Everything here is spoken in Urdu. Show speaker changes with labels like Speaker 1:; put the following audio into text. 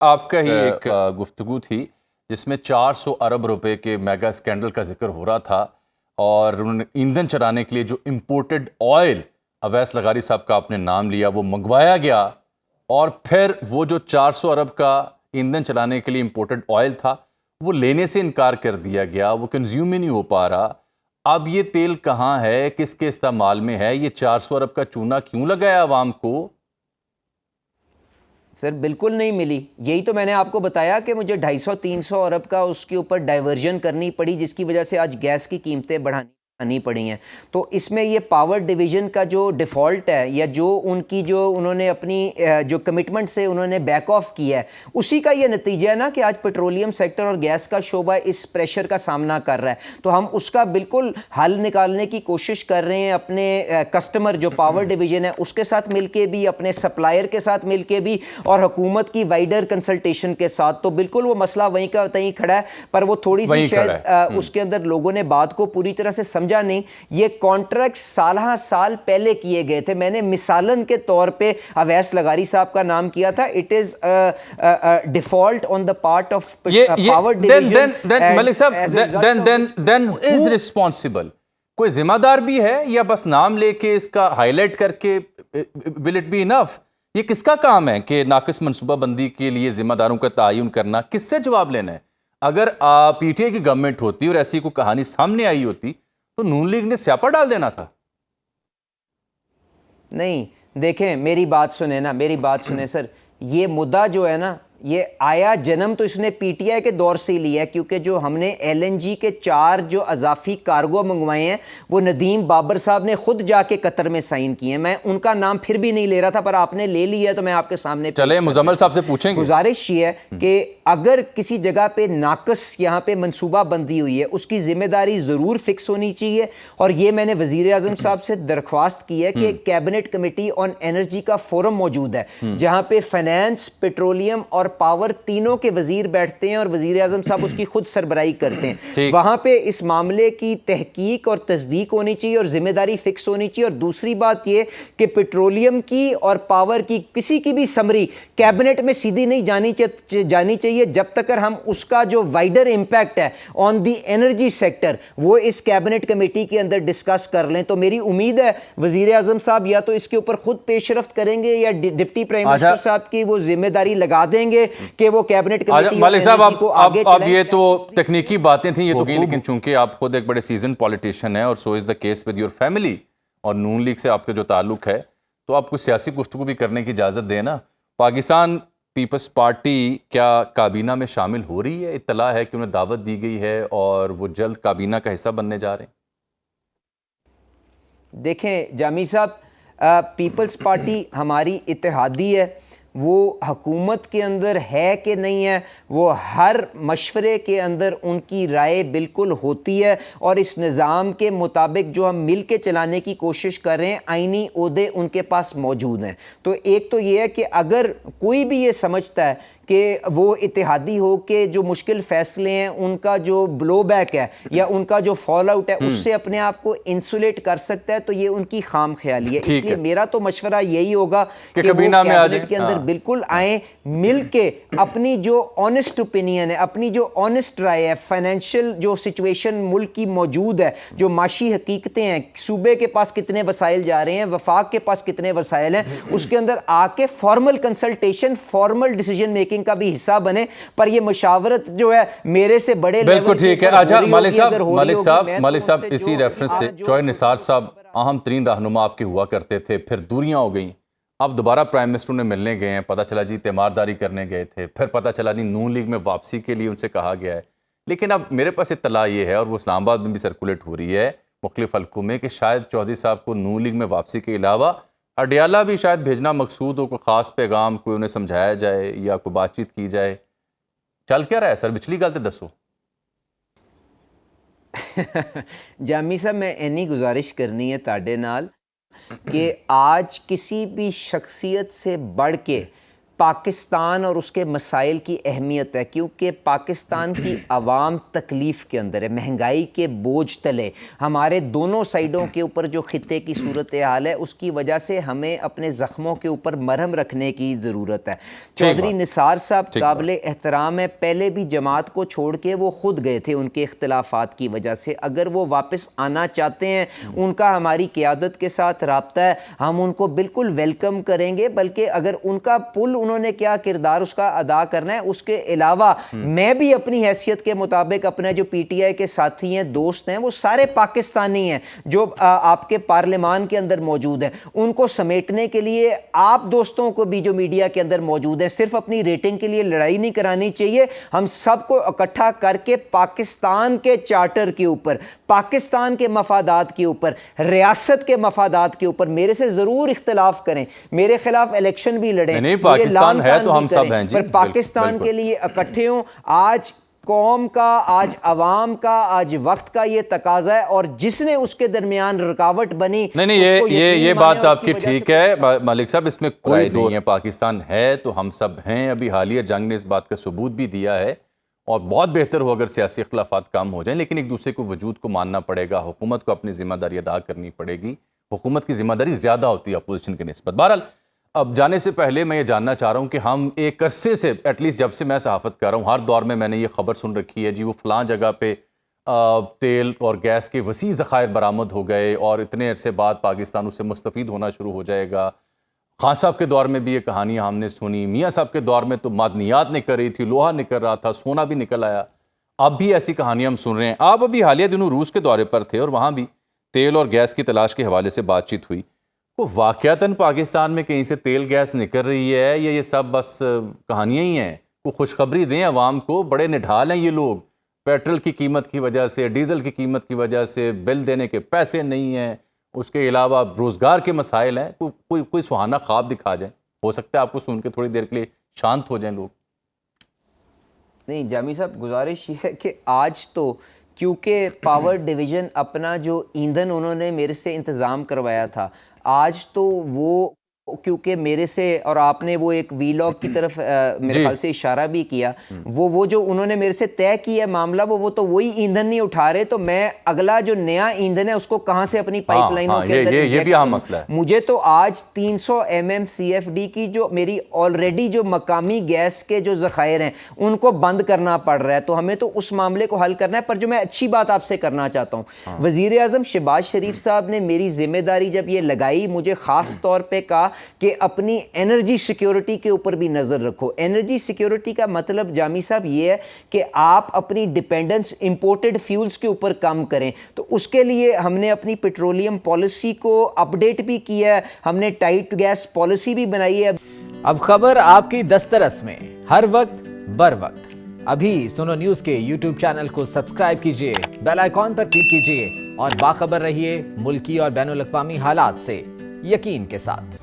Speaker 1: آپ کا ہی ایک گفتگو تھی جس میں 400 ارب روپے کے میگا اسکینڈل کا ذکر ہو رہا تھا، اور انہوں نے ایندھن چلانے کے لیے جو امپورٹڈ آئل اویس لغاری صاحب کا آپ نے نام لیا وہ منگوایا گیا، اور پھر وہ جو 400 ارب کا ایندھن چلانے کے لیے امپورٹڈ آئل تھا وہ لینے سے انکار کر دیا گیا، وہ کنزیوم ہی نہیں ہو پا رہا۔ اب یہ تیل کہاں ہے، کس کے استعمال میں ہے؟ یہ 400 ارب کا چونا کیوں لگایا عوام کو؟
Speaker 2: سر بالکل نہیں ملی، یہی تو میں نے آپ کو بتایا کہ مجھے 250-300 ارب کا اس کے اوپر ڈائیورژن کرنی پڑی، جس کی وجہ سے آج گیس کی قیمتیں بڑھانی پڑی ہیں۔ تو اس میں یہ پاور ڈویژن کا جو ڈیفالٹ ہے، یا جو ان کی جو انہوں نے اپنی جو کمٹمنٹ سے انہوں نے بیک آف کیا ہے، اسی کا یہ نتیجہ ہے نا کہ آج پیٹرولیم سیکٹر اور گیس کا شعبہ اس پریشر کا سامنا کر رہا ہے۔ تو ہم اس کا بالکل حل نکالنے کی کوشش کر رہے ہیں، اپنے کسٹمر جو پاور ڈویژن ہے اس کے ساتھ مل کے بھی، اپنے سپلائر کے ساتھ مل کے بھی، اور حکومت کی وائڈر کنسلٹیشن کے ساتھ۔ تو بالکل وہ مسئلہ وہیں کا وہیں کھڑا ہے، پر وہ تھوڑی سی شاید اس کے اندر لوگوں نے بات کو پوری طرح سے سمجھا نہیں۔ یہ کانٹریکٹ سالہ سال پہلے کیے گئے تھے، میں نے مثالن کے طور پہ اویس لغاری صاحب کا نام کیا تھا۔ It is default on the part of power division.
Speaker 1: Malik sahib then who is responsible؟ کوئی ذمہ دار بھی ہے یا بس نام لے کے اس کا ہائی لائٹ کر کے will it be enough؟ یہ کس کا کام ہے کہ ناقص منصوبہ بندی کے لیے ذمہ داروں کا تعین کرنا؟ کس سے جواب لینا ہے؟ اگر پی ٹی آئی کی گورنمنٹ ہوتی اور ایسی کوئی کہانی سامنے آئی ہوتی تو نون لیگ نے سیاپا ڈال دینا تھا۔
Speaker 2: نہیں، دیکھیں میری بات سنیں نا، میری بات سنیں سر، یہ مدعا جو ہے نا، یہ آیا جنم تو اس نے پی ٹی آئی کے دور سے ہی لیا ہے، کیونکہ جو ہم نے ایل این جی کے 4 جو اضافی کارگو منگوائے ہیں وہ ندیم بابر صاحب نے خود جا کے قطر میں سائن کیے ہیں۔ میں ان کا نام پھر بھی نہیں لے رہا تھا، پر آپ نے لے لیا ہے تو میں آپ کے سامنے
Speaker 1: چلے مزمل صاحب سے پوچھیں گے۔
Speaker 2: گزارش یہ ہے کہ اگر کسی جگہ پہ ناقص یہاں پہ منصوبہ بندی ہوئی ہے، اس کی ذمہ داری ضرور فکس ہونی چاہیے، اور یہ میں نے وزیر اعظم صاحب سے درخواست کی ہے کہ کیبنٹ کمیٹی آن انرجی کا فورم موجود ہے، جہاں پہ فائنانس، پیٹرولیم اور پاور تینوں کے وزیر بیٹھتے ہیں، اور وزیر اعظم صاحب اس کی خود سربراہی کرتے ہیں۔ وہاں پہ اس معاملے کی تحقیق اور تصدیق ہونی چاہیے اور ذمہ داری فکس ہونی چاہیے۔ اور دوسری بات یہ کہ پیٹرولیم کی اور پاور کی کسی کی بھی سمری کیبنٹ میں سیدھی نہیں جانی چاہیے جب تک ہم اس کا جو وائڈر امپیکٹ ہے آن دی انرجی سیکٹر وہ اس کیبنٹ کمیٹی کے اندر ڈسکس کر لیں۔ تو میری امید ہے وزیر اعظم صاحب یا تو اس کے اوپر خود پیش رفت کریں گے، یا ڈپٹی پرائم منسٹر صاحب کی وہ ذمہ داری لگا دیں گے کہ وہ کیبنٹ کمیٹی
Speaker 1: مالک صاحب اب یہ تو تکنیکی باتیں تھیں، یہ تو لیکن چونکہ آپ خود ایک بڑے سیزن پولیٹیشین ہیں اور so is the case with your family, اور نون لیگ سے آپ کا جو تعلق ہے، تو آپ کو سیاسی گفتگو بھی کرنے کی اجازت دیں نا۔ پاکستان پیپلز پارٹی کیا کابینہ میں شامل ہو رہی ہے؟ اطلاع ہے کہ انہیں دعوت دی گئی ہے اور وہ جلد کابینہ کا حصہ بننے جا رہے ہیں۔
Speaker 2: دیکھیں جامی صاحب، پیپلز پارٹی ہماری اتحادی ہے، وہ حکومت کے اندر ہے کہ نہیں ہے، وہ ہر مشورے کے اندر ان کی رائے بالکل ہوتی ہے، اور اس نظام کے مطابق جو ہم مل کے چلانے کی کوشش کر رہے ہیں، آئینی عہدے ان کے پاس موجود ہیں۔ تو ایک تو یہ ہے کہ اگر کوئی بھی یہ سمجھتا ہے کہ وہ اتحادی ہو کے جو مشکل فیصلے ہیں ان کا جو بلو بیک ہے یا ان کا جو فال آؤٹ ہے اس سے اپنے آپ کو انسولیٹ کر سکتا ہے، تو یہ ان کی خام خیالی ہے۔ اس لیے میرا تو مشورہ یہی ہوگا کہ وہ کیبنٹ کے اندر بالکل آئیں، مل کے اپنی جو آنیسٹ اوپینین ہے، اپنی جو آنیسٹ رائے ہے، فائنینشیل جو سچویشن ملک کی موجود ہے، جو معاشی حقیقتیں ہیں، صوبے کے پاس کتنے وسائل جا رہے ہیں، وفاق کے پاس کتنے وسائل ہیں، اس کے اندر آ کے formal consultation, formal decision making کا بھی حصہ بنے۔ پر یہ مشاورت جو ہے میرے سے بڑے
Speaker 1: بالکل ٹھیک ہے۔ اچھا مالک صاحب اسی ریفرنس سے شعیب نثار صاحب اہم ترین رہنما آپ کے ہوا کرتے تھے، پھر دوریاں ہو گئیں، اب دوبارہ پرائم منسٹر نے ملنے گئے ہیں، پتہ چلا جی تیمارداری کرنے گئے تھے، پھر پتہ چلا جی نون لیگ میں واپسی کے لیے ان سے کہا گیا ہے۔ لیکن اب میرے پاس اطلاع یہ ہے، اور وہ اسلام آباد میں بھی سرکولیٹ ہو رہی ہے مختلف حلقوں میں، کہ شاید چودھری صاحب کو نون لیگ میں واپسی کے علاوہ اڈیالہ بھی شاید بھیجنا مقصود ہو، کوئی خاص پیغام، کوئی انہیں سمجھایا جائے یا کوئی بات چیت کی جائے۔ چل کیا رہا ہے سر؟ پچھلی گل تے دسو۔
Speaker 2: جامی صاحب میں اینی گزارش کرنی ہے تاڈے نال کہ آج کسی بھی شخصیت سے بڑھ کے پاکستان اور اس کے مسائل کی اہمیت ہے، کیونکہ پاکستان کی عوام تکلیف کے اندر ہے، مہنگائی کے بوجھ تلے، ہمارے دونوں سائیڈوں کے اوپر جو خطے کی صورتحال ہے اس کی وجہ سے ہمیں اپنے زخموں کے اوپر مرہم رکھنے کی ضرورت ہے۔ چودھری نثار صاحب قابل احترام ہے، پہلے بھی جماعت کو چھوڑ کے وہ خود گئے تھے ان کے اختلافات کی وجہ سے، اگر وہ واپس آنا چاہتے ہیں ان کا ہماری قیادت کے ساتھ رابطہ ہے، ہم ان کو بالکل ویلکم کریں گے، بلکہ اگر ان کا پل انہوں نے کیا کردار اس کا ادا کرنا ہے، اس کے علاوہ میں بھی اپنی حیثیت کے مطابق اپنے جو پی ٹی آئی کے ساتھی ہیں، دوست ہیں، وہ سارے پاکستانی ہیں جو آپ کے پارلیمان کے اندر موجود ہیں، ان کو سمیٹنے کے لیے آپ دوستوں کو بھی جو میڈیا کے اندر موجود ہیں صرف اپنی ریٹنگ کے لیے لڑائی نہیں کرانی چاہیے، ہم سب کو اکٹھا کر کے پاکستان کے چارٹر کے اوپر، پاکستان کے مفادات کے اوپر، ریاست کے مفادات کے اوپر میرے سے ضرور اختلاف کریں، میرے خلاف الیکشن بھی لڑیں،
Speaker 1: نہیں پاکستان ہے تو ہم سب ہیں جی،
Speaker 2: پر پاکستان کے لیے اکٹھے ہوں۔ آج قوم کا، آج عوام کا، آج وقت کا یہ تقاضا ہے، اور جس نے اس کے درمیان رکاوٹ بنی،
Speaker 1: نہیں یہ بات آپ کی ٹھیک ہے ملک صاحب، اس میں کوئی نہیں ہے، پاکستان ہے تو ہم سب ہیں، ابھی حالیہ جنگ نے اس بات کا ثبوت بھی دیا ہے، اور بہت بہتر ہو اگر سیاسی اختلافات کم ہو جائیں، لیکن ایک دوسرے کو وجود کو ماننا پڑے گا، حکومت کو اپنی ذمہ داری ادا کرنی پڑے گی، حکومت کی ذمہ داری زیادہ ہوتی ہے اپوزیشن کی نسبت۔ بہرحال اب جانے سے پہلے میں یہ جاننا چاہ رہا ہوں کہ ہم ایک عرصے سے ایٹ لیسٹ جب سے میں صحافت کر رہا ہوں، ہر دور میں نے یہ خبر سن رکھی ہے جی وہ فلاں جگہ پہ تیل اور گیس کے وسیع ذخائر برآمد ہو گئے اور اتنے عرصے بعد پاکستان اس سے مستفید ہونا شروع ہو جائے گا۔ خان صاحب کے دور میں بھی یہ کہانیاں ہم نے سنی، میاں صاحب کے دور میں تو معدنیات نکل رہی تھی، لوہا نکل رہا تھا، سونا بھی نکل آیا، اب بھی ایسی کہانیاں ہم سن رہے ہیں۔ آپ ابھی حالیہ دنوں روس کے دورے پر تھے اور وہاں بھی تیل اور گیس کی تلاش کے حوالے سے بات چیت ہوئی، وہ واقعتاً پاکستان میں کہیں سے تیل گیس نکل رہی ہے یا یہ سب بس کہانیاں ہی ہیں؟ کوئی خوشخبری دیں عوام کو، بڑے نڈھال ہیں یہ لوگ، پیٹرول کی قیمت کی وجہ سے، ڈیزل کی قیمت کی وجہ سے بل دینے کے پیسے نہیں ہیں، اس کے علاوہ روزگار کے مسائل ہیں، کوئی سہانا خواب دکھا جائیں، ہو سکتا ہے آپ کو سن کے تھوڑی دیر کے لیے شانت ہو جائیں لوگ۔
Speaker 2: نہیں جامی صاحب، گزارش یہ ہے کہ آج تو کیونکہ پاور ڈویژن اپنا جو ایندھن انہوں نے میرے سے انتظام کروایا تھا، آج تو وہ کیونکہ میرے سے، اور آپ نے وہ ایک وی لاگ کی طرف میرے خیال سے اشارہ بھی کیا، وہ جو انہوں نے میرے سے طے کیا ہے معاملہ، وہ تو وہی ایندھن نہیں اٹھا رہے، تو میں اگلا جو نیا ایندھن ہے اس کو کہاں سے اپنی پائپ لائنوں کے اندر
Speaker 1: یہ بھی اہم مسئلہ ہے۔
Speaker 2: مجھے تو آج 300 MMCFD کی جو میری آلریڈی جو مقامی گیس کے جو ذخائر ہیں ان کو بند کرنا پڑ رہا ہے، تو ہمیں تو اس معاملے کو حل کرنا ہے۔ پر جو میں اچھی بات آپ سے کرنا چاہتا ہوں، وزیر اعظم شہباز شریف صاحب نے میری ذمہ داری جب یہ لگائی، مجھے خاص طور پہ کہا کہ اپنی انرجی سیکیورٹی کے اوپر بھی نظر رکھو۔ انرجی سیکیورٹی کا مطلب جامی صاحب یہ ہے کہ آپ اپنی ڈیپینڈنس امپورٹڈ فیولز کے اوپر کم کریں، تو اس کے لیے ہم نے اپنی پیٹرولیم پالیسی کو اپ ڈیٹ بھی کیا ہے، ہم نے ٹائٹ گیس پالیسی بھی بنائی ہے۔
Speaker 3: اب خبر آپ کی دسترس میں، ہر وقت بر وقت۔ ابھی سنو نیوز کے یوٹیوب چینل کو سبسکرائب کیجئے، بیل آئیکن پر کلک کیجئے اور باخبر رہیے ملکی اور بین الاقوامی حالات سے یقین کے ساتھ۔